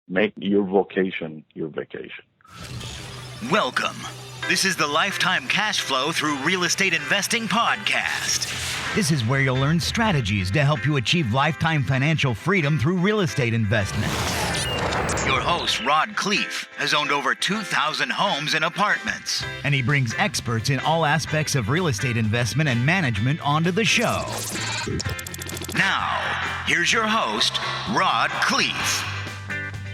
Make your vocation your vacation. Welcome. This is the Lifetime Cash Flow Through Real Estate Investing podcast. This is where you'll learn strategies to help you achieve lifetime financial freedom through real estate investment. Your host, Rod Khleif, has owned over 2,000 homes and apartments, and he brings experts in all aspects of real estate investment and management onto the show. Now, here's your host, Rod Khleif.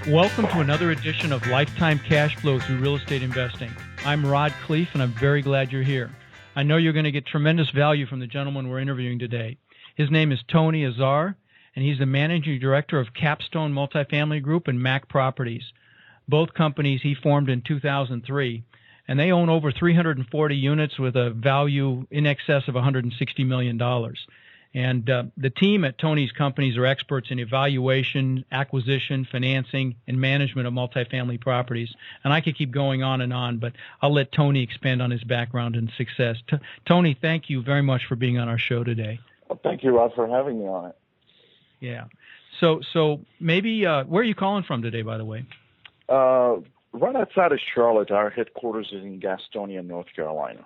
Welcome to another edition of Lifetime Cash Flow Through Real Estate Investing. I'm Rod Khleif, and I'm very glad you're here. I know you're going to get tremendous value from the gentleman we're interviewing today. His name is Tony Azar, and he's the managing director of Capstone MultiFamily Group and MACC Properties. Both companies he formed in 2003, and they own over 340 units with a value in excess of $160 million. And the team at Tony's companies are experts in evaluation, acquisition, financing, and management of multifamily properties. And I could keep going on, but I'll let Tony expand on his background and success. Tony, thank you very much for being on our show today. Well, thank you, Rod, for having me on it. Yeah. So maybe, where are you calling from today, by the way? Right outside of Charlotte. Our headquarters is in Gastonia, North Carolina.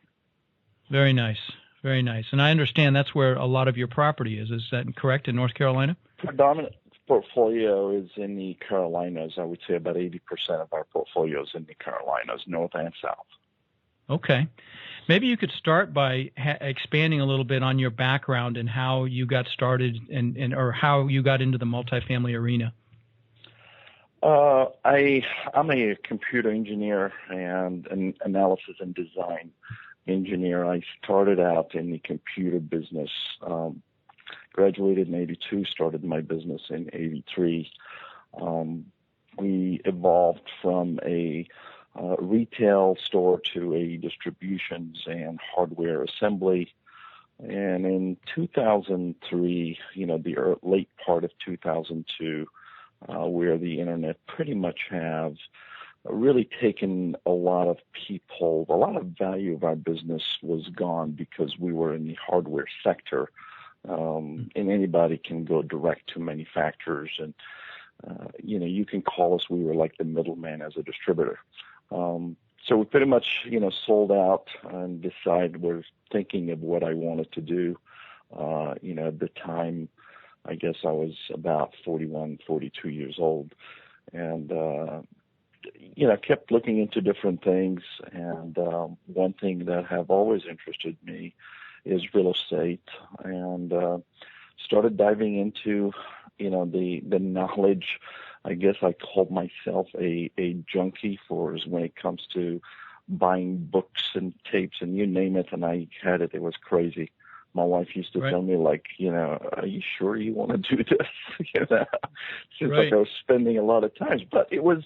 Very nice. Very nice. And I understand that's where a lot of your property is. Is that correct, in North Carolina? Predominant portfolio is in the Carolinas. I would say about 80% of our portfolio is in the Carolinas, north and south. Okay. Maybe you could start by expanding a little bit on your background and how you got started or how you got into the multifamily arena. I'm a computer engineer and an analysis and design engineer. I started out in the computer business, graduated in 82, started my business in 83. We evolved from a retail store to a distributions and hardware assembly. And in 2003, the late part of 2002, where the internet pretty much have really taken a lot of people, a lot of value of our business was gone because we were in the hardware sector, and anybody can go direct to manufacturers, and you can call us. We were like the middleman as a distributor. So we pretty much sold out and decided we're thinking of what I wanted to do. At the time, I guess I was about 41, 42 years old, and kept looking into different things. And one thing that have always interested me is real estate, and started diving into, the knowledge. I guess I called myself a junkie when it comes to buying books and tapes and you name it, and I had it. It was crazy. My wife used to tell me, are you sure you want to do this? Seems like I was spending a lot of time, but it was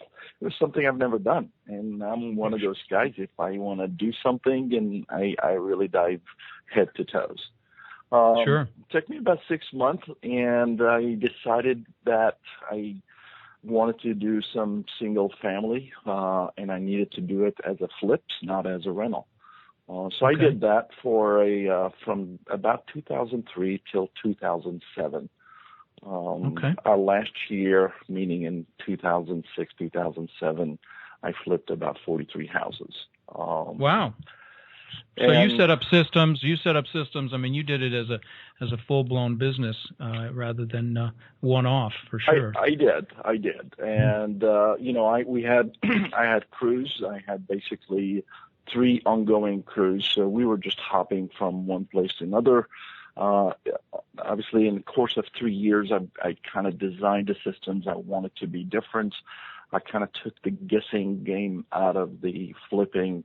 something I've never done. And I'm one of those guys, if I want to do something, and I really dive head to toes. Sure. It took me about 6 months, and I decided that I wanted to do some single family, and I needed to do it as a flip, not as a rental. So I did that for from about 2003 till 2007. Our last year, meaning in 2006, 2007, I flipped about 43 houses. Wow. So you set up systems. I mean, you did it as a full-blown business rather than one-off, for sure. I did. And I had crews. I had basically 3 ongoing crews, so we were just hopping from one place to another. Obviously, in the course of 3 years, I kind of designed the systems I wanted to be different. I kind of took the guessing game out of the flipping.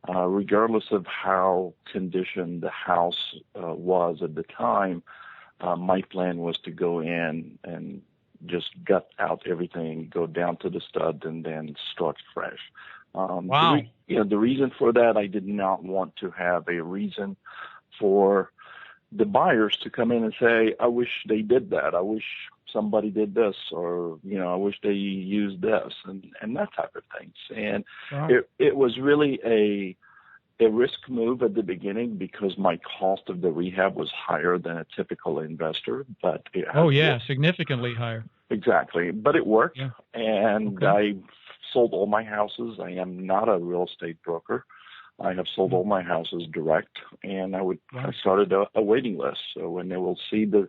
Regardless of how conditioned the house was at the time, my plan was to go in and just gut out everything, go down to the stud, and then start fresh. Wow. The reason for that, I did not want to have a reason for the buyers to come in and say, I wish they did that. I wish somebody did this, or, I wish they used this, and that type of things. And wow. It was really a risk move at the beginning because my cost of the rehab was higher than a typical investor. But significantly higher. Exactly. But it worked, and Okay. I sold all my houses. I am not a real estate broker. I have sold all my houses direct, and I started a waiting list. So when they will see the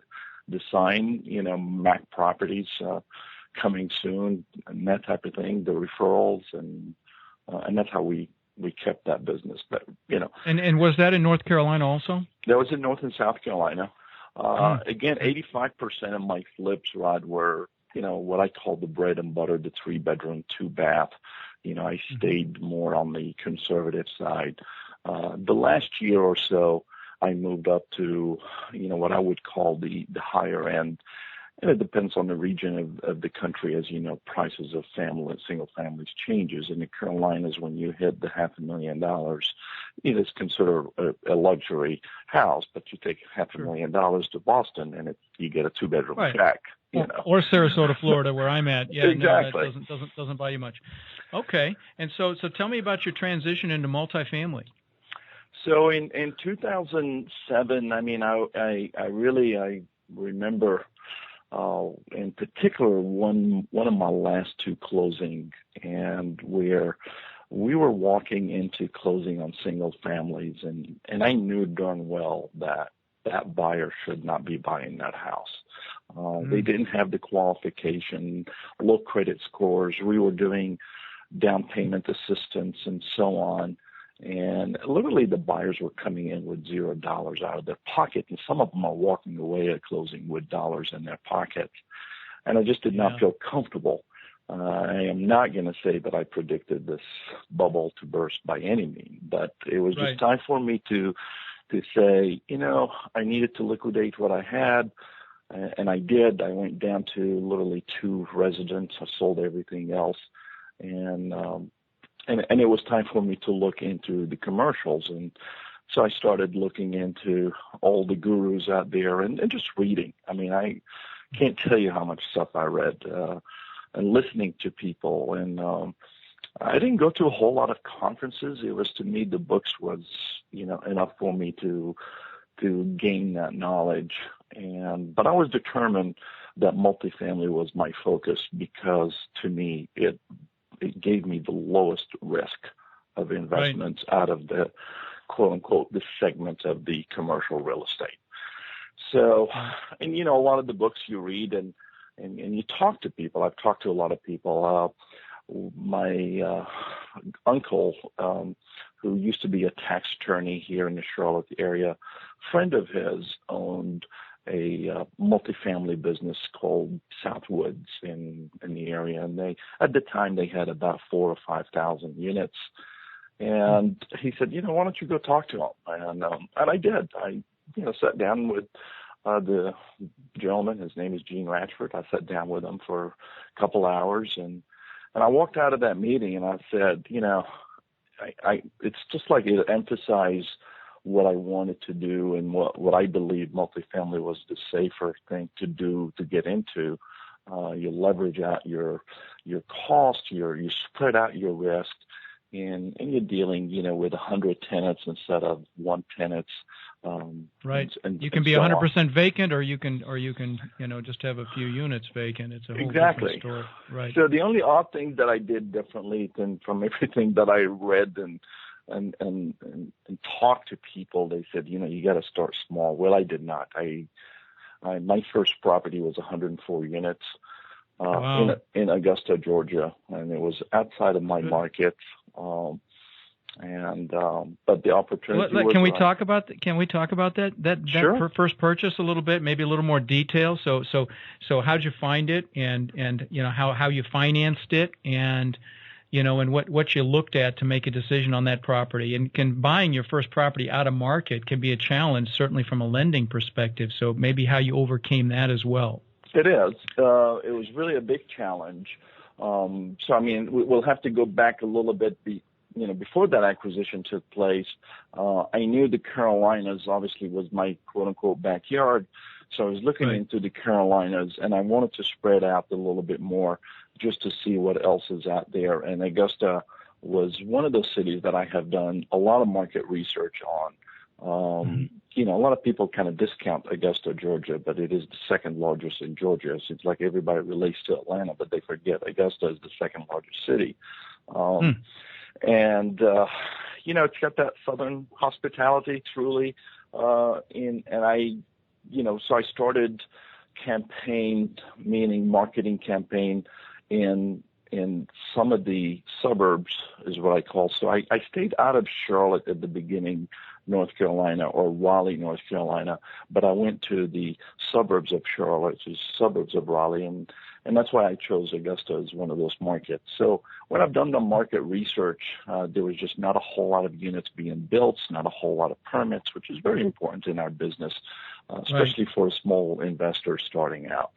sign, MACC Properties coming soon, and that type of thing, the referrals, and that's how we kept that business. But And was that in North Carolina also? that was in North and South Carolina. Again, 85% of my flips, Rod, were what I call the bread and butter, the 3-bedroom, 2-bath. I stayed more on the conservative side. The last year or so, I moved up to, what I would call the higher end. And it depends on the region of the country. As you know, prices of single families changes. In the Carolinas, when you hit the $500,000, it's considered a luxury house. But you take $500,000 to Boston, and you get a 2-bedroom shack. Or Sarasota, Florida, where I'm at. Yeah, exactly. No, that doesn't buy you much. Okay, and so tell me about your transition into multifamily. So in 2007, I mean, I remember in particular one of my last 2 closing, and where we were walking into closing on single families, and I knew darn well that buyer should not be buying that house. They didn't have the qualification, low credit scores. We were doing down payment assistance and so on. And literally the buyers were coming in with $0 out of their pocket. And some of them are walking away at closing with dollars in their pocket. And I just did not feel comfortable. I am not going to say that I predicted this bubble to burst by any means, but it was just time for me to say, I needed to liquidate what I had. And I did. I went down to literally 2 residents. I sold everything else. And it was time for me to look into the commercials. And so I started looking into all the gurus out there and just reading. I mean, I can't tell you how much stuff I read and listening to people. And I didn't go to a whole lot of conferences. It was, to me, the books was, enough for me to gain that knowledge. But I was determined that multifamily was my focus because, to me, it gave me the lowest risk of investments out of the quote unquote the segment of the commercial real estate. So, and a lot of the books you read and you talk to people. I've talked to a lot of people. My uncle, who used to be a tax attorney here in the Charlotte area, a friend of his owned a multifamily business called Southwoods in the area, and at the time they had about 4,000 or 5,000 units. And he said, why don't you go talk to him? And I did. I sat down with the gentleman. His name is Gene Ratchford. I sat down with him for a couple hours, and I walked out of that meeting and I said, it's just like it emphasized what I wanted to do and what I believe multifamily was the safer thing to do, to get into. You leverage out your cost, you spread out your risk, and you're dealing, with 100 tenants instead of 1 tenant. Right. And you can be so 100% vacant, or you can just have a few units vacant. It's a whole different story. Right. So the only odd thing that I did differently than from everything that I read and talk to people, they said, you got to start small. Well, I did not. My first property was 104 units in Augusta, Georgia, and it was outside of my market. But the opportunity was. Can we talk about that Sure. First purchase a little bit, maybe a little more detail? So how'd you find it, and how you financed it, and and what you looked at to make a decision on that property? And buying your first property out of market can be a challenge, certainly from a lending perspective. So maybe how you overcame that as well. It is. It was really a big challenge. So, I mean, we'll have to go back a little bit. Before that acquisition took place, I knew the Carolinas obviously was my quote-unquote backyard. So I was looking into the Carolinas, and I wanted to spread out a little bit more just to see what else is out there. And Augusta was one of those cities that I have done a lot of market research on You know, a lot of people kind of discount Augusta, Georgia, but it is the second largest in Georgia. It seems like everybody relates to Atlanta, but they forget Augusta is the second largest city. And, you know, it's got that Southern hospitality truly. And I, you know, so I started marketing campaign in some of the suburbs is what I call. So I stayed out of Charlotte at the beginning, North Carolina, or Raleigh, North Carolina, but I went to the suburbs of Charlotte, which is suburbs of Raleigh, and that's why I chose Augusta as one of those markets. So when I've done the market research, there was just not a whole lot of units being built, not a whole lot of permits, which is very important in our business, especially for a small investor starting out.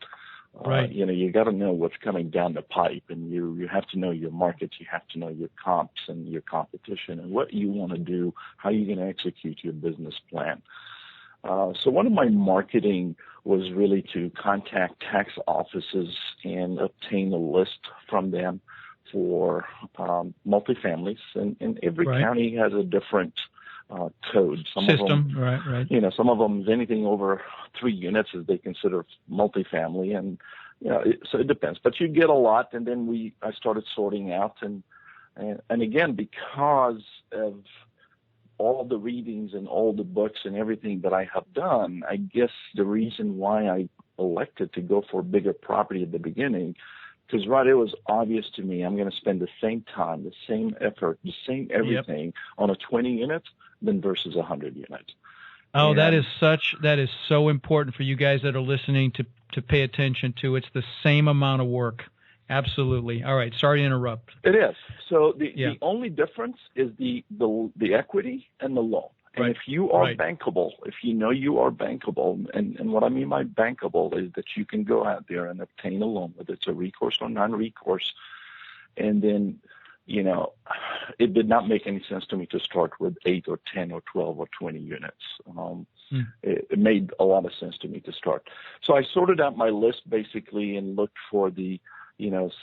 Right. You know, you got to know what's coming down the pipe, and you have to know your markets, you have to know your comps and your competition and what you want to do, how you're going to execute your business plan. So one of my marketing was really to contact tax offices and obtain a list from them for multifamilies, and every county has a different code. Some of them, right. You know, some of them, anything over 3 units is they consider multifamily, and you know, so it depends. But you get a lot, and then I started sorting out, and again, because of all the readings and all the books and everything that I have done, I guess the reason why I elected to go for a bigger property at the beginning, because it was obvious to me I'm going to spend the same time, the same effort, the same everything on a 20 units than versus 100 units. Oh, that is so important for you guys that are listening to pay attention to. It's the same amount of work. Absolutely. All right. Sorry to interrupt. It is. So the only difference is the equity and the loan. And if you are bankable, if you know you are bankable, and what I mean by bankable is that you can go out there and obtain a loan, whether it's a recourse or non-recourse, and then, you know, it did not make any sense to me to start with 8 or 10 or 12 or 20 units. It made a lot of sense to me to start. So I sorted out my list basically and looked for the,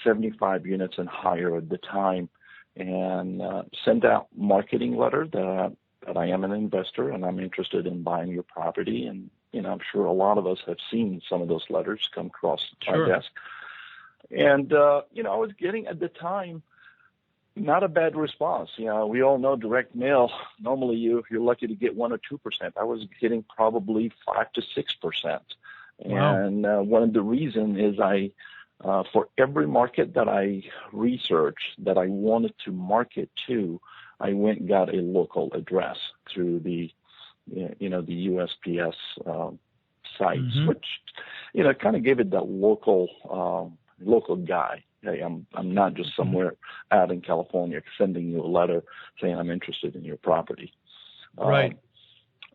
75 units and higher at the time, and sent out marketing letter that I am an investor and I'm interested in buying your property. And, I'm sure a lot of us have seen some of those letters come across our desk. And, I was getting at the time not a bad response. We all know direct mail. Normally you're lucky to get 1 or 2%. I was getting probably 5 to 6%. Wow. And one of the reasons is for every market that I researched that I wanted to market to, I went and got a local address through the USPS sites, which, kind of gave it that local guy. Hey, I'm not just somewhere out in California sending you a letter saying I'm interested in your property. Right.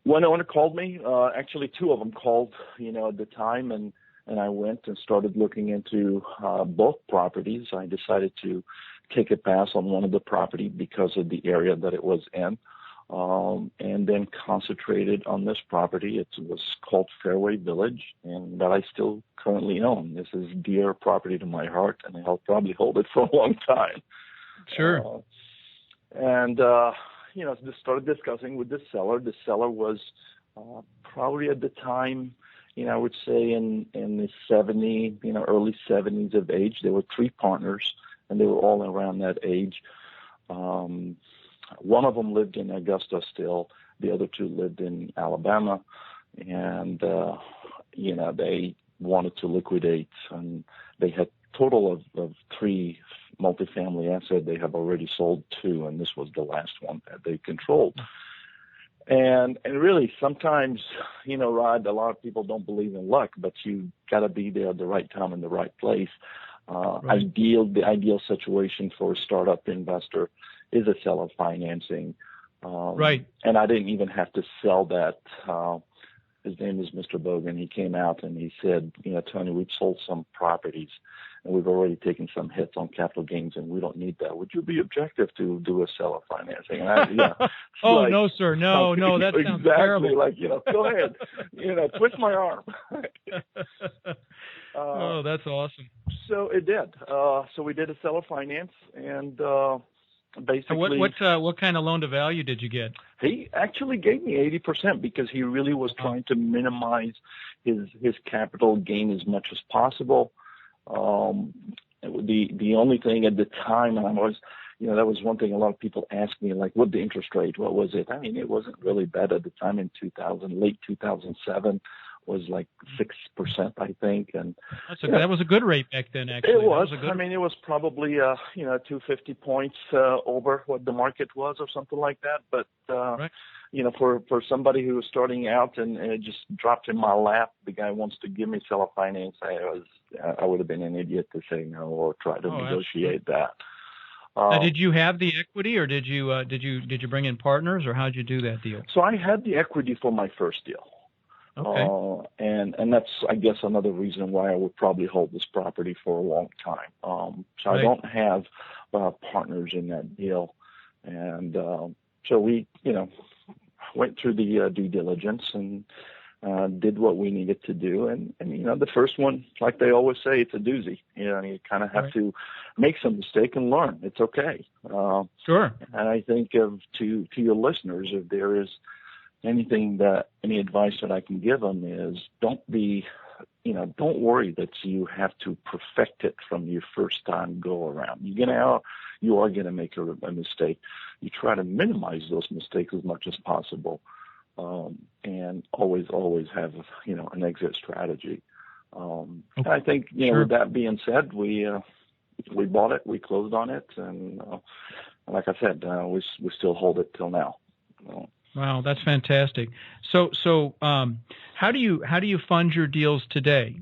One owner called me. Actually, 2 of them called, at the time, and I went and started looking into both properties. I decided to take a pass on one of the property because of the area that it was in, and then concentrated on this property. It was called Fairway Village, and that I still currently own. This is dear property to my heart, and I'll probably hold it for a long time. Sure. Just started discussing with the seller. The seller was probably at the time, I would say in the 70, early 70s of age. There were 3 partners, and they were all around that age. One of them lived in Augusta still. The other 2 lived in Alabama, and they wanted to liquidate, and they had total of 3 multifamily assets. They have already sold 2, and this was the last one that they controlled. And really, sometimes, Rod, a lot of people don't believe in luck, but you got to be there at the right time in the right place. The ideal situation for a startup investor is a seller financing. Right. And I didn't even have to sell that. His name is Mr. Bogan. He came out and he said, Tony, we've sold some properties and we've already taken some hits on capital gains and we don't need that. Would you be objective to do a seller financing? And oh, no, sir. No, that sounds terrible. Go ahead, twist my arm. Oh, that's awesome. So it did. So we did a seller finance, and basically. What kind of loan to value did you get? He actually gave me 80% because he really was trying to minimize his capital gain as much as possible. The only thing at the time, and I was, that was one thing a lot of people asked me, like, what the interest rate, what was it? I mean, it wasn't really bad at the time in late 2007 was like 6%, I think. And that was a good rate back then, actually. It was. It was probably, 250 points over what the market was or something like that. But, right. For somebody who was starting out and it just dropped in my lap, the guy wants to give me seller finance, I would have been an idiot to say no or try to negotiate that. Now, did you have the equity, or did you bring in partners, or how did you do that deal? So I had the equity for my first deal. Okay. And that's, I guess, another reason why I would probably hold this property for a long time. So I don't have partners in that deal. And so we, went through the due diligence and did what we needed to do. And the first one, like they always say, it's a doozy. You kind of have to make some mistake and learn. It's okay. Sure. And I think to your listeners, if there is any advice that I can give them is don't worry that you have to perfect it from your first time go around. You are going to make a mistake. You try to minimize those mistakes as much as possible, and always have an exit strategy. I think Sure. With that being said, we bought it, we closed on it, and like I said, we still hold it till now. Wow, that's fantastic. So, how do you fund your deals today?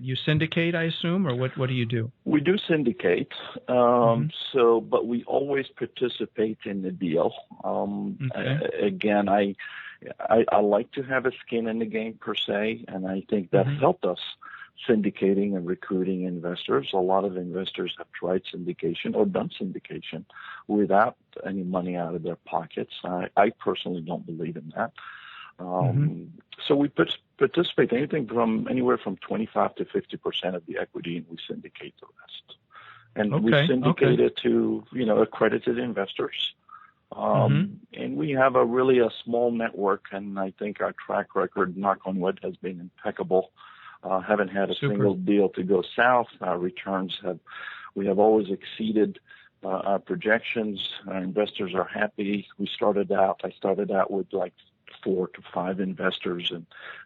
You syndicate, I assume, or what do you do? We do syndicate, but we always participate in the deal. Again, I like to have a skin in the game per se, and I think that helped us syndicating and recruiting investors. A lot of investors have tried syndication or done syndication without any money out of their pockets. I personally don't believe in that. So we participate anywhere from 25 to 50% of the equity, and we syndicate the rest. And we syndicate it to accredited investors. And we have a small network, and I think our track record, knock on wood, has been impeccable. Haven't had a single deal to go south. Our returns we have always exceeded our projections. Our investors are happy. I started out with like 4 to 5 investors,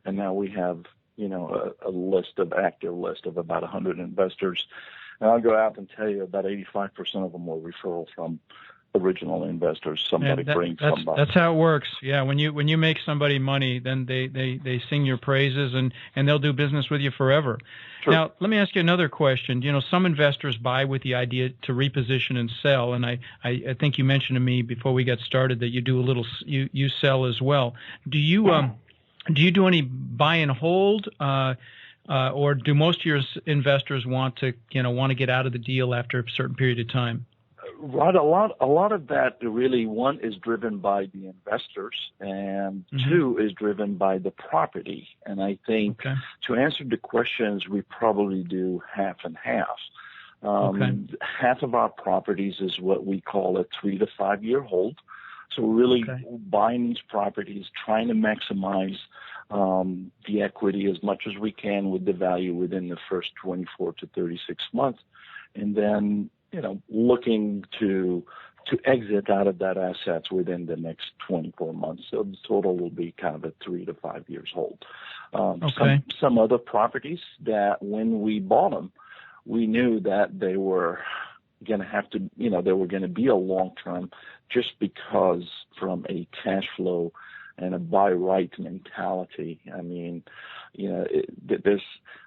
and now we have a active list of about 100 investors. And I'll go out and tell you about 85% of them were referral from original investors. Somebody brings somebody. That's how it works. Yeah, when you make somebody money, then they sing your praises and they'll do business with you forever. True. Now, let me ask you another question. Some investors buy with the idea to reposition and sell, and I think you mentioned to me before we got started that you do you sell as well. Do you do any buy and hold, or do most of your investors want to get out of the deal after a certain period of time? Right, a lot of that really, one, is driven by the investors, and two, is driven by the property. And I think to answer the questions, we probably do half and half. Half of our properties is what we call a 3 to 5 year hold. So we're really buying these properties, trying to maximize the equity as much as we can with the value within the first 24 to 36 months, and then looking to exit out of that assets within the next 24 months. So the total will be kind of a 3 to 5 years hold. Some other properties that when we bought them, we knew that they were going to have to, they were going to be a long term, just because from a cash flow and a buy right mentality. I mean, there's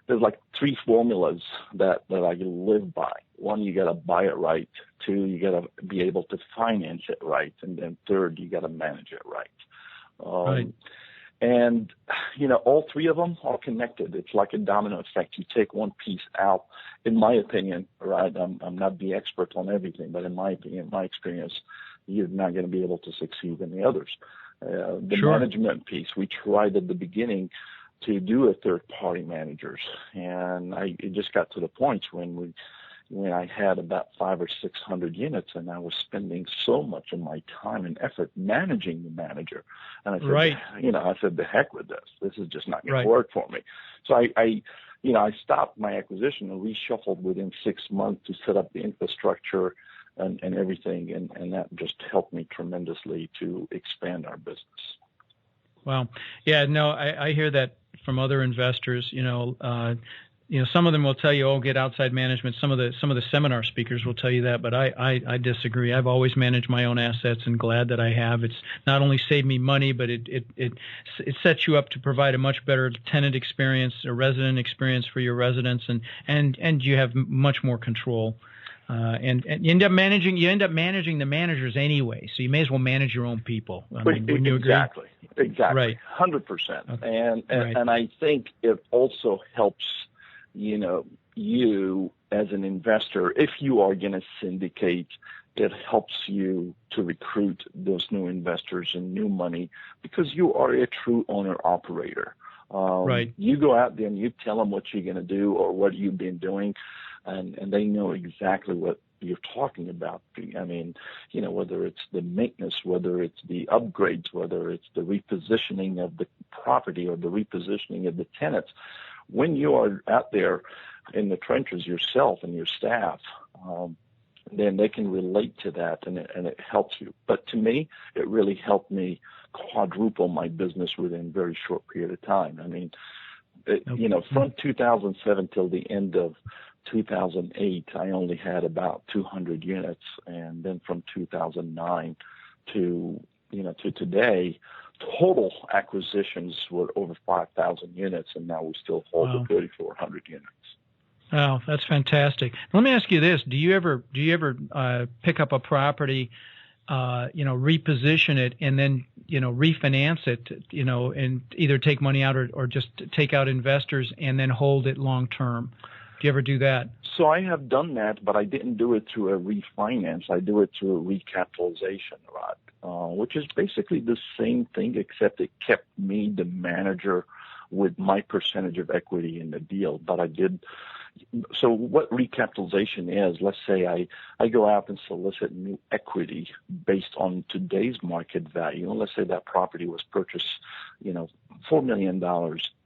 like 3 formulas that I live by. One, you got to buy it right. 2, you got to be able to finance it right. And then 3rd, you got to manage it right. And, all 3 of them are connected. It's like a domino effect. You take one piece out, in my opinion, right? I'm not the expert on everything, but in my opinion, my experience, you're not going to be able to succeed in the others. The management piece, we tried at the beginning to do a third-party managers, and it just got to the point when when I had about 500 or 600 units, and I was spending so much of my time and effort managing the manager. And I said, I said, the heck with this. This is just not going to work for me. So I stopped my acquisition and reshuffled within 6 months to set up the infrastructure and everything, and that just helped me tremendously to expand our business. Wow. Yeah, no, I hear that from other investors. Some of them will tell you, "Oh, get outside management." Some of the seminar speakers will tell you that, but I disagree. I've always managed my own assets, and glad that I have. It's not only saved me money, but it sets you up to provide a much better tenant experience, a resident experience for your residents, and you have much more control. And you end up managing the managers anyway, so you may as well manage your own people. Wouldn't you agree? Exactly, right, 100%. Okay. And I think it also helps, you as an investor, if you are going to syndicate, it helps you to recruit those new investors and new money because you are a true owner-operator. You go out there and you tell them what you're going to do or what you've been doing, and they know exactly what you're talking about. I mean, whether it's the maintenance, whether it's the upgrades, whether it's the repositioning of the property or the repositioning of the tenants. When you are out there in the trenches yourself and your staff, then they can relate to that, and it helps you. But to me, it really helped me quadruple my business within a very short period of time. I mean, from 2007 till the end of 2008, I only had about 200 units, and then from 2009 to today, total acquisitions were over 5,000 units, and now we still hold the 3,400 units. Wow, that's fantastic. Let me ask you this: Do you ever pick up a property, reposition it, and then refinance it, and either take money out or just take out investors and then hold it long term? Do you ever do that? So I have done that, but I didn't do it through a refinance. I do it through a recapitalization, Rod, which is basically the same thing, except it kept me, the manager, with my percentage of equity in the deal. But I did. So what recapitalization is, let's say I go out and solicit new equity based on today's market value. And let's say that property was purchased, $4 million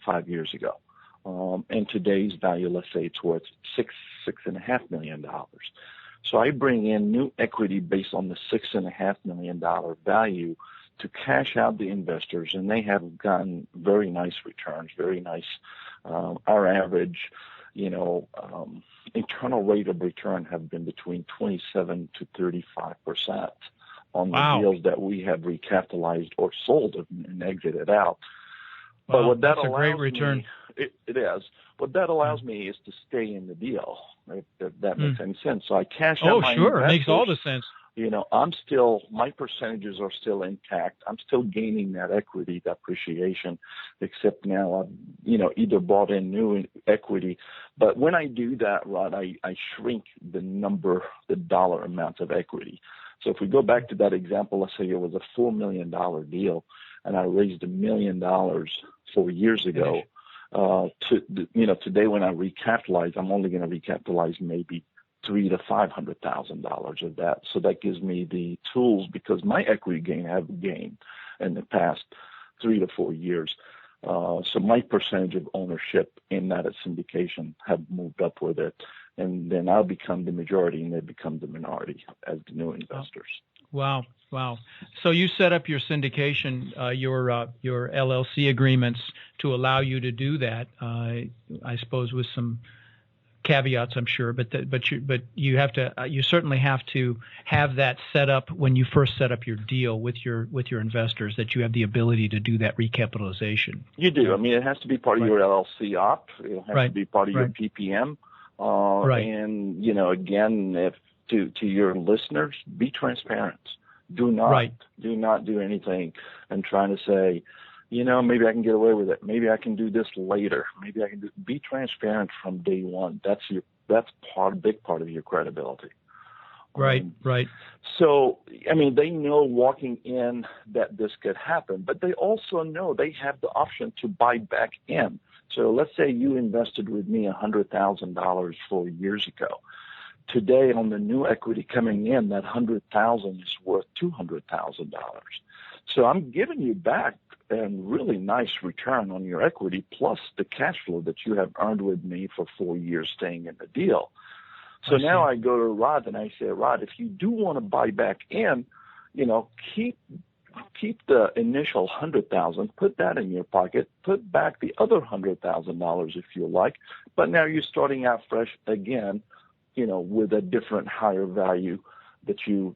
5 years ago. And today's value, let's say it's worth $6.5 million. So I bring in new equity based on the $6.5 million value to cash out the investors, and they have gotten very nice returns, very nice. Our average, internal rate of return have been between 27 to 35% on the deals that we have recapitalized or sold and exited out. But what that's a great return. It is. What that allows me is to stay in the deal, if that makes any sense. So I cash out my investors. It makes all the sense. My percentages are still intact. I'm still gaining that equity, that appreciation, except now I've, either brought in new equity. But when I do that, Rod, I shrink the dollar amount of equity. So if we go back to that example, let's say it was a $4 million deal, and I raised $1 million 4 years ago. Today when I recapitalize, I'm only going to recapitalize maybe $300,000 to $500,000 of that. So that gives me the tools, because my equity gain have gained in the past 3 to 4 years. So my percentage of ownership in that syndication have moved up with it, and then I'll become the majority and they become the minority as the new investors. Wow. So you set up your syndication, your LLC agreements to allow you to do that. I suppose with some caveats, I'm sure, but you have to. You certainly have to have that set up when you first set up your deal with your investors, that you have the ability to do that recapitalization. You do. I mean, it has to be part of your LLC op. It has to be part of your PPM. And again, if to your listeners, be transparent. Do not do anything and trying to say, maybe I can get away with it. Maybe I can do this later. Maybe I can be transparent from day one. That's a big part of your credibility. Right. So, they know walking in that this could happen, but they also know they have the option to buy back in. So let's say you invested with me $100,000 4 years ago. today on the new equity coming in, that $100,000 is worth $200,000. So I'm giving you back a really nice return on your equity plus the cash flow that you have earned with me for 4 years staying in the deal. So now I go to Rod and I say, Rod, if you do want to buy back in, keep the initial $100,000, put that in your pocket, put back the other $100,000 if you like, but now you're starting out fresh again, with a different higher value that you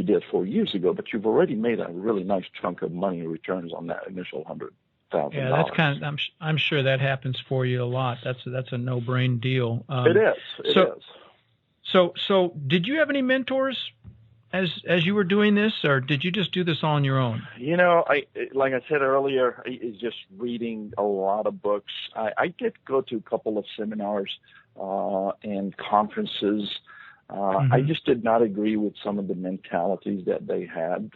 did 4 years ago, but you've already made a really nice chunk of money returns on that initial $100,000. Yeah, that's kind of. I'm sure that happens for you a lot. That's a no-brain deal. It is. So did you have any mentors as you were doing this, or did you just do this all on your own? Like I said earlier, is just reading a lot of books. I did go to a couple of seminars and conferences. I just did not agree with some of the mentalities that they had.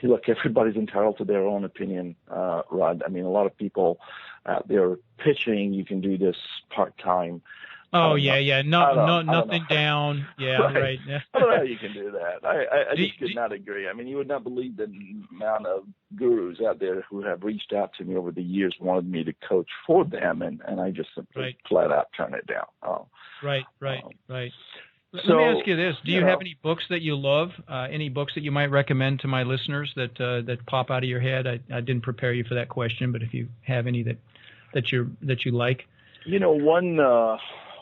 Look, everybody's entitled to their own opinion, Rod. I mean, a lot of people out there pitching, you can do this part-time. Oh, yeah. Nothing down. Yeah, right. I don't know how you can do that. I just could not agree. I mean, you would not believe the amount of gurus out there who have reached out to me over the years, wanted me to coach for them, and I just simply flat out turn it down. Right. Let me ask you this. Do you have any books that you love? Any books that you might recommend to my listeners that pop out of your head? I didn't prepare you for that question, but if you have any that you like.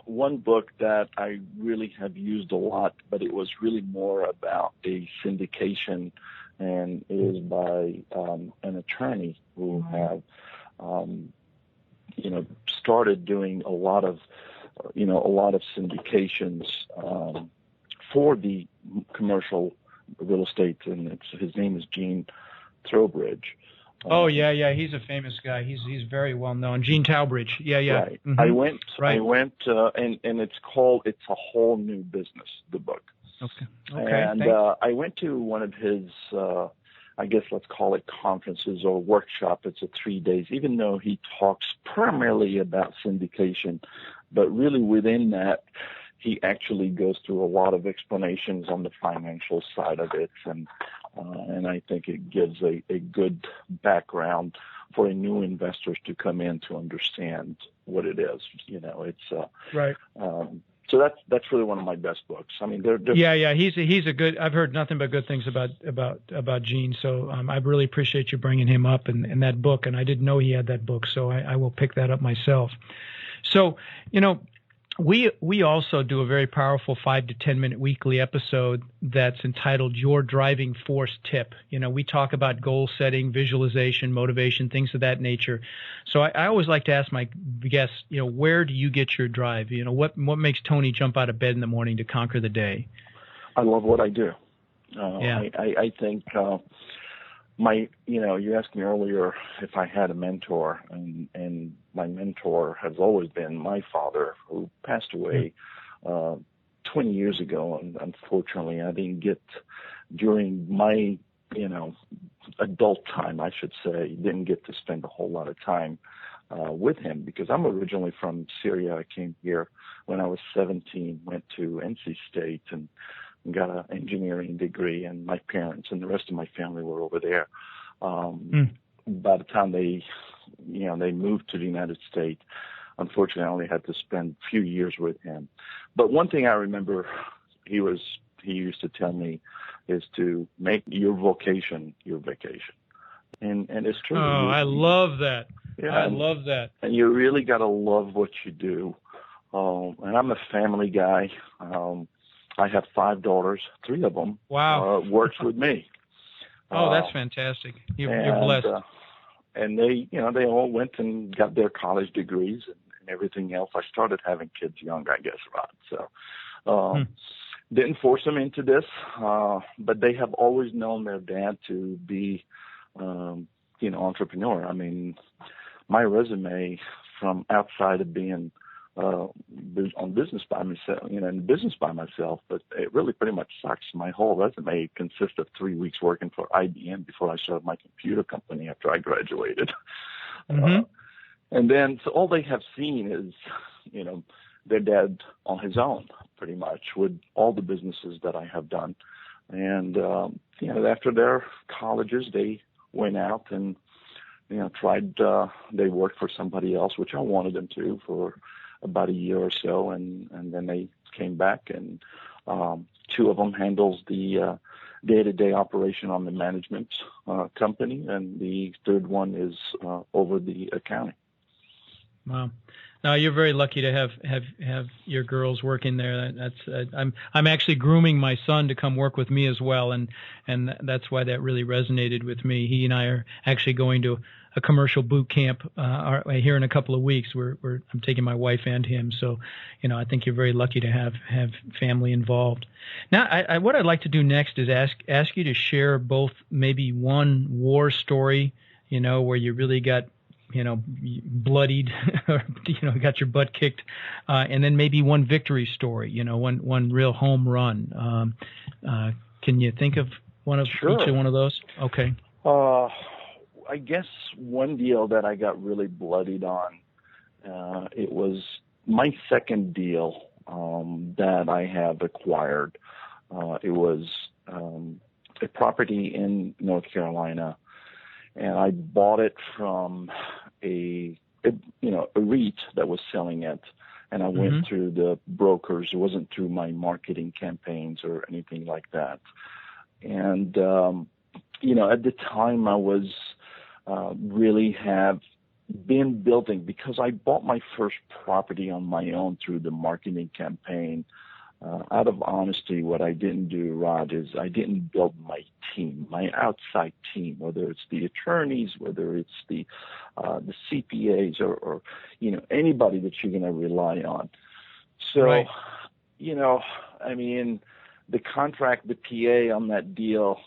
One book that I really have used a lot, but it was really more about a syndication, and is by an attorney who have, started doing a lot of syndications for the commercial real estate, and his name is Gene Trowbridge. Oh yeah, he's a famous guy. He's very well known. Gene Trowbridge. Yeah. Right. Mm-hmm. I went, and it's called "It's a Whole New Business," the book. Okay. And I went to one of his, I guess let's call it conferences or workshop. It's a 3 days. Even though he talks primarily about syndication, but really within that, he actually goes through a lot of explanations on the financial side of it, and I think it gives a good background for a new investors to come in to understand what it is. It's right. So that's really one of my best books. I mean, they're yeah. He's a good. I've heard nothing but good things about Gene. So I really appreciate you bringing him up and that book. And I didn't know he had that book, so I will pick that up myself. So we also do a very powerful 5 to 10 minute weekly episode that's entitled Your Driving Force Tip. We talk about goal setting, visualization, motivation, things of that nature. So I always like to ask my guests, where do you get your drive? What makes Tony jump out of bed in the morning to conquer the day? I love what I do. I think you asked me earlier if I had a mentor, and my mentor has always been my father, who passed away 20 years ago. And unfortunately, I didn't get, during my, adult time, I should say, didn't get to spend a whole lot of time with him, because I'm originally from Syria. I came here when I was 17, went to NC State and got an engineering degree, and my parents and the rest of my family were over there. By the time they moved to the United States, unfortunately, I only had to spend a few years with him. But one thing I remember he used to tell me is to make your vocation your vacation. And it's true. Oh, I love that. Yeah, I love that. And you really got to love what you do. And I'm a family guy. I have 5 daughters. 3 of them works with me. Oh, that's fantastic. You're blessed. And they all went and got their college degrees and everything else. I started having kids young, I guess, Rod. So didn't force them into this, but they have always known their dad to be, entrepreneur. I mean, my resume from outside of being on business by myself, in business by myself, but it really pretty much sucks. My whole resume consists of 3 weeks working for IBM before I started my computer company after I graduated. And then, so all they have seen is, their dad on his own, pretty much, with all the businesses that I have done. And, after their colleges, they went out and, tried, they worked for somebody else, which I wanted them to, for about a year or so. And then they came back, and two of them handles the day-to-day operation on the management company, and the third one is over the accounting. Wow. Now you're very lucky to have your girls working there. That's I'm actually grooming my son to come work with me as well, and that's why that really resonated with me. He and I are actually going to a commercial boot camp here in a couple of weeks. I'm taking my wife and him, so I think you're very lucky to have family involved. Now, what I'd like to do next is ask you to share both maybe one war story, where you really got bloodied, or got your butt kicked, and then maybe one victory story, one real home run. Can you think of each of one of those? Okay. I guess one deal that I got really bloodied on, it was my second deal that I have acquired. It was a property in North Carolina, and I bought it from a REIT that was selling it, and I went through the brokers. It wasn't through my marketing campaigns or anything like that. And at the time I was really have been building, because I bought my first property on my own through the marketing campaign. Out of honesty, what I didn't do, Rod, is I didn't build my team, my outside team, whether it's the attorneys, whether it's the CPAs or anybody that you're going to rely on. So, right. The contract, the PA on that deal,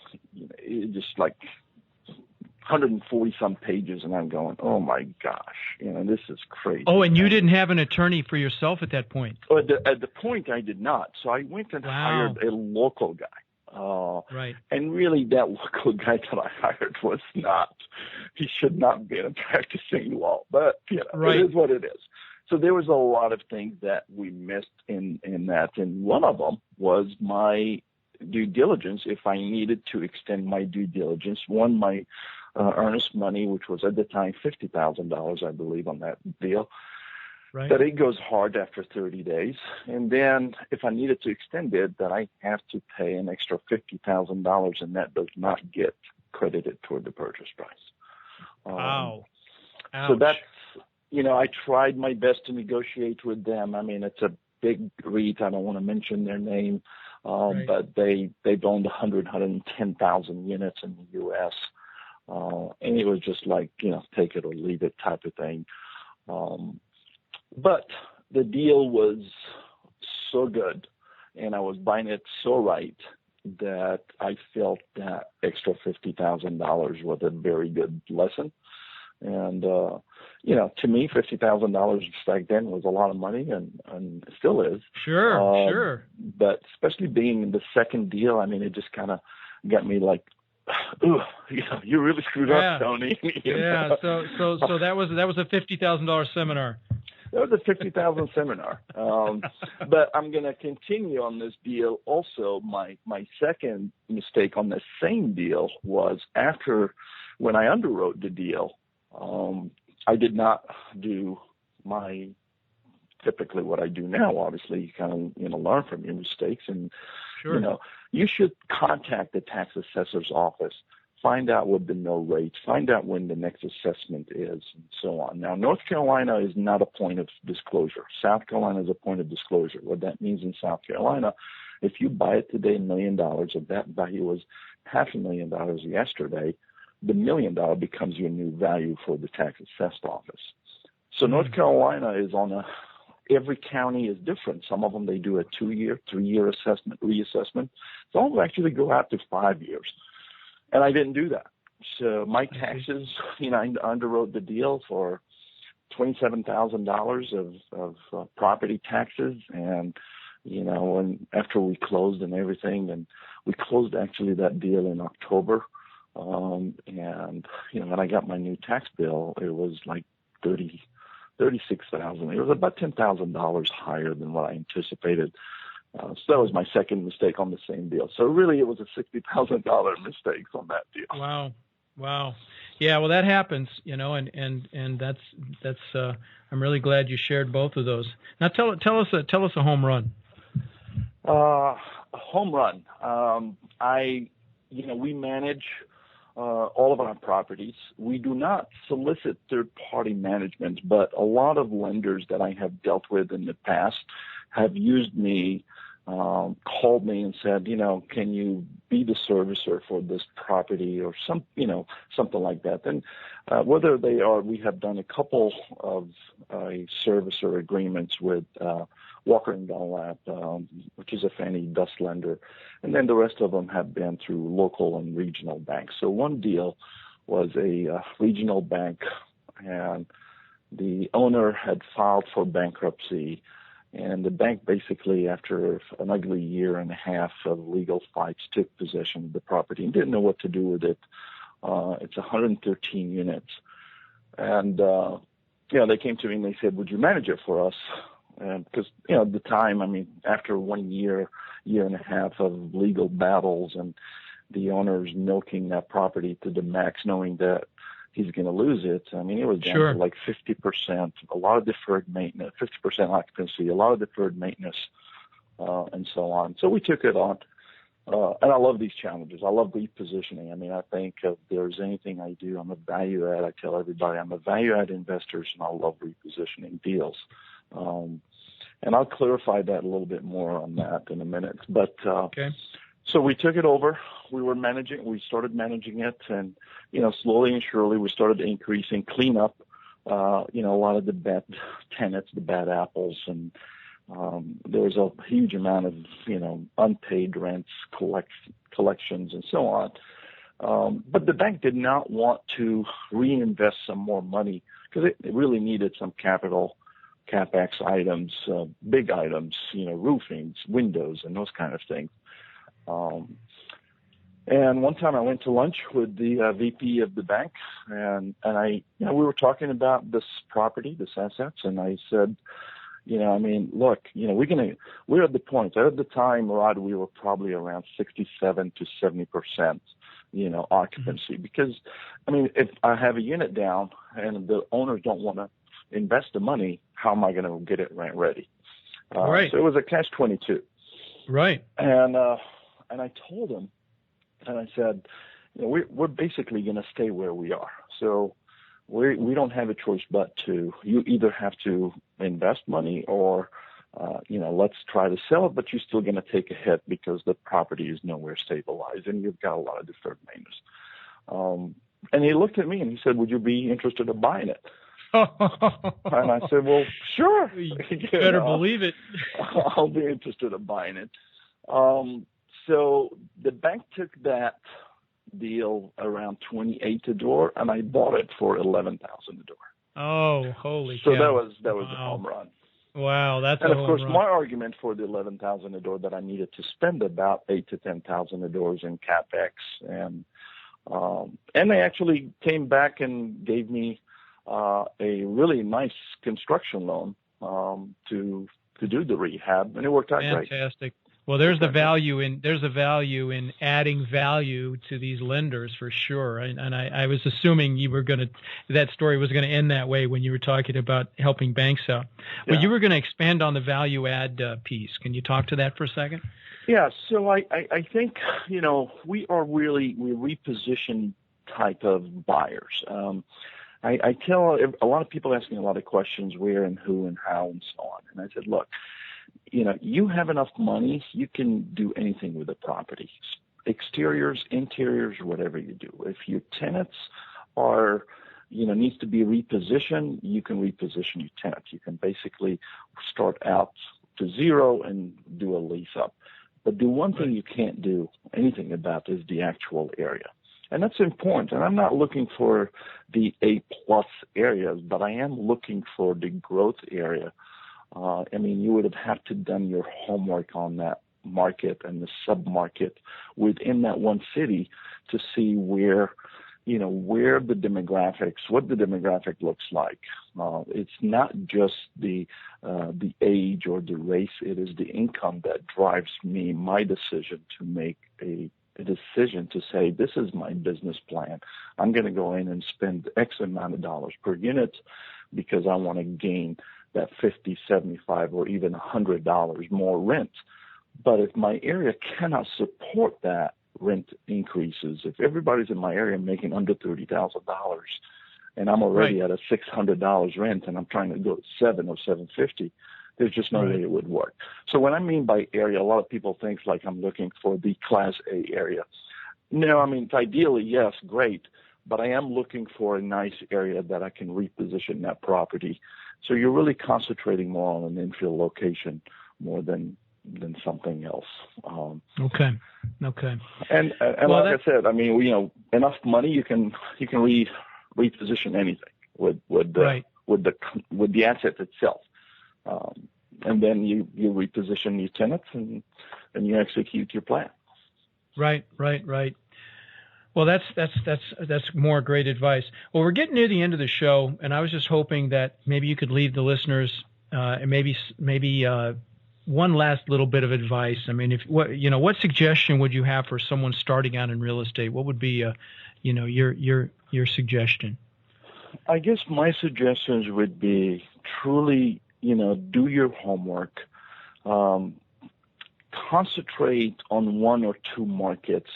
it just like 140 some pages, and I'm going, oh my gosh, this is crazy. Oh, and you didn't have an attorney for yourself at that point? At the point, I did not. So I went and hired a local guy. Right. And really, that local guy that I hired he should not be in a practicing law, but right. It is what it is. So there was a lot of things that we missed in that, and one of them was my due diligence. If I needed to extend my due diligence, my earnest money, which was at the time $50,000, I believe, on that deal, right. that it goes hard after 30 days. And then if I needed to extend it, that I have to pay an extra $50,000, and that does not get credited toward the purchase price. Wow. Ouch. So that's, I tried my best to negotiate with them. It's a big REIT. I don't want to mention their name, right. but they've owned 110,000 units in the U.S., and it was just like, take it or leave it type of thing. But the deal was so good, and I was buying it so right, that I felt that extra $50,000 was a very good lesson. And, to me, $50,000 back then was a lot of money, and still is. Sure. But especially being the second deal, it just kind of got me like, ooh, you really screwed up, Tony. Yeah. So that was a $50,000 seminar. That was a $50,000 seminar. But I'm going to continue on this deal. Also, my second mistake on the same deal was when I underwrote the deal, I did not do typically what I do now. Obviously, you kind of learn from your mistakes, and sure. You should contact the tax assessor's office, find out what the mill rate, find out when the next assessment is, and so on. Now, North Carolina is not a point of disclosure. South Carolina is a point of disclosure. What that means in South Carolina, if you buy it today $1 million, if that value was $500,000 yesterday, the $1 million becomes your new value for the tax assessed office. So North Carolina is every county is different. Some of them, they do a 2-year, 3-year reassessment. Some of them actually go out to 5 years. And I didn't do that. So my taxes, I underwrote the deal for $27,000 of property taxes. And, and after we closed and everything, and we closed actually that deal in October. And, when I got my new tax bill, it was like $30,000 $36,000. It was about $10,000 higher than what I anticipated. So that was my second mistake on the same deal. So really, it was a $60,000 mistake on that deal. Wow. Yeah, well, that happens, and that's. I'm really glad you shared both of those. Now, tell us a home run. A home run. We manage all of our properties. We do not solicit third-party management, but a lot of lenders that I have dealt with in the past have used me, called me and said, can you be the servicer for this property or something like that. And whether they are, we have done a couple of servicer agreements with Walker & Dunlap, which is a Fannie Dust lender, and then the rest of them have been through local and regional banks. So one deal was a regional bank, and the owner had filed for bankruptcy, and the bank basically, after an ugly year and a half of legal fights, took possession of the property and didn't know what to do with it. It's 113 units. And, they came to me and they said, would you manage it for us? And because, at the time, after 1 year and a half of legal battles and the owners milking that property to the max, knowing that he's going to lose it. It was down to like 50%, a lot of deferred maintenance, 50% occupancy, a lot of deferred maintenance, and so on. So we took it on. And I love these challenges. I love repositioning. I think if there's anything I do, I'm a value add. I tell everybody I'm a value add investor, and I love repositioning deals. And I'll clarify that a little bit more on that in a minute. But okay. So we took it over. We started managing it, and slowly and surely we started increasing, clean up, a lot of the bad tenants, the bad apples, and there was a huge amount of unpaid rents, collections, and so on. But the bank did not want to reinvest some more money because it really needed some capital, CapEx items, big items, roofings, windows, and those kind of things. And one time I went to lunch with the VP of the bank, and I, we were talking about this property, this assets, and I said, look, we're at the point. At the time, Rod, we were probably around 67 to 70%, occupancy. Because, if I have a unit down and the owners don't want to invest the money, how am I going to get it rent ready? Right. So it was a catch-22. Right. And I told him, and I said, we're basically going to stay where we are. So we don't have a choice but to, you either have to invest money or, let's try to sell it, but you're still going to take a hit because the property is nowhere stabilized and you've got a lot of deferred maintenance. And he looked at me and he said, would you be interested in buying it? And I said, well, sure. You better believe it. I'll be interested in buying it. So the bank took that deal around $28 a door, and I bought it for $11,000 a door. Oh, holy cow! So that was wow. a home run. Wow, that's and a of home course run. My argument for the $11,000 a door that I needed to spend about $8,000 to $10,000 a door in capex, and they actually came back and gave me a really nice construction loan to do the rehab, and it worked out great. Fantastic. Well, there's a value in adding value to these lenders for sure. And I was assuming that story was going to end that way when you were talking about helping banks out. But you were going to expand on the value add piece. Can you talk to that for a second? Yeah. So I think, we're reposition type of buyers. I tell a lot of people asking a lot of questions, where and who and how and so on. And I said, look, you have enough money, you can do anything with the property. Exteriors, interiors, whatever you do. If your tenants are, needs to be repositioned, you can reposition your tenants. You can basically start out to zero and do a lease up. But the one thing you can't do anything about is the actual area. And that's important. And I'm not looking for the A+ areas, but I am looking for the growth area. You would have to done your homework on that market and the sub-market within that one city to see where, where the demographics, what the demographic looks like. It's not just the age or the race. It is the income that drives my decision to make a decision to say, this is my business plan. I'm going to go in and spend X amount of dollars per unit because I want to gain that $50, $75, or even $100 more rent. But if my area cannot support that rent increases, if everybody's in my area making under $30,000 and I'm already at a $600 rent and I'm trying to go to $700 or $750, there's just no way it would work. So what I mean by area, a lot of people think like I'm looking for the Class A area. No, I mean, ideally, yes, great, but I am looking for a nice area that I can reposition that property. So you're really concentrating more on an infill location more than something else. Okay. And well, like I said, I mean, enough money you can reposition anything with the asset itself. And then you reposition your tenants and you execute your plan. Right. Well, that's more great advice. Well, we're getting near the end of the show, and I was just hoping that maybe you could leave the listeners and maybe one last little bit of advice. I mean, what suggestion would you have for someone starting out in real estate? What would be your suggestion? I guess my suggestions would be truly, do your homework. Concentrate on one or two markets.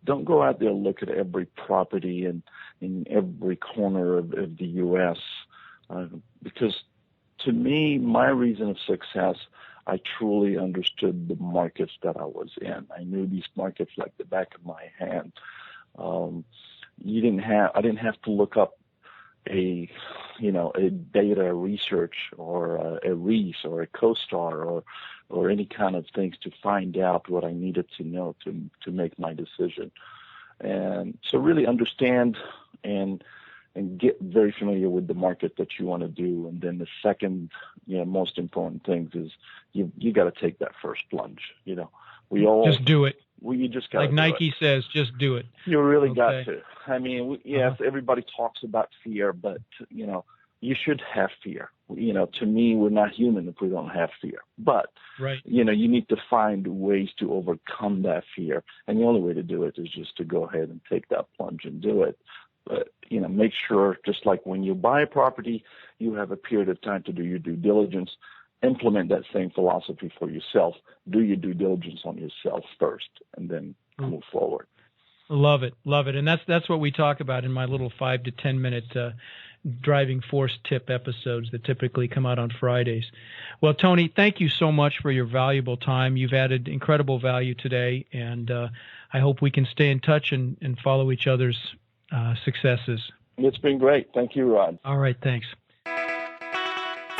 Don't go out there and look at every property in every corner of the U.S. Because to me, my reason of success, I truly understood the markets that I was in. I knew these markets like the back of my hand. I didn't have to look up a data research or a Reese or a CoStar or any kind of things to find out what I needed to know to make my decision. And so really understand and get very familiar with the market that you want to do. And then the second, most important thing is you got to take that first plunge. We all just do it. You just got to like Nike says, just do it. You really got to. I mean, yes, everybody talks about fear, but you should have fear. To me, we're not human if we don't have fear. But you need to find ways to overcome that fear, and the only way to do it is just to go ahead and take that plunge and do it. But make sure, just like when you buy a property, you have a period of time to do your due diligence. Implement that same philosophy for yourself. Do your due diligence on yourself first, and then move forward. Love it. And that's what we talk about in my little 5 to 10 minute driving force tip episodes that typically come out on Fridays. Well, Tony, thank you so much for your valuable time. You've added incredible value today, and I hope we can stay in touch and follow each other's successes. It's been great. Thank you, Rod. All right, thanks.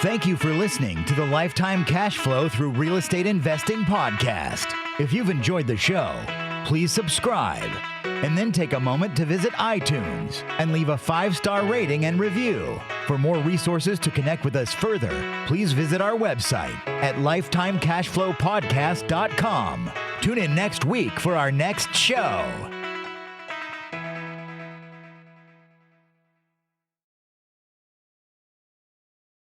Thank you for listening to the Lifetime Cash Flow Through Real Estate Investing podcast. If you've enjoyed the show, please subscribe and then take a moment to visit iTunes and leave a 5-star rating and review. For more resources to connect with us further, please visit our website at lifetimecashflowpodcast.com. Tune in next week for our next show.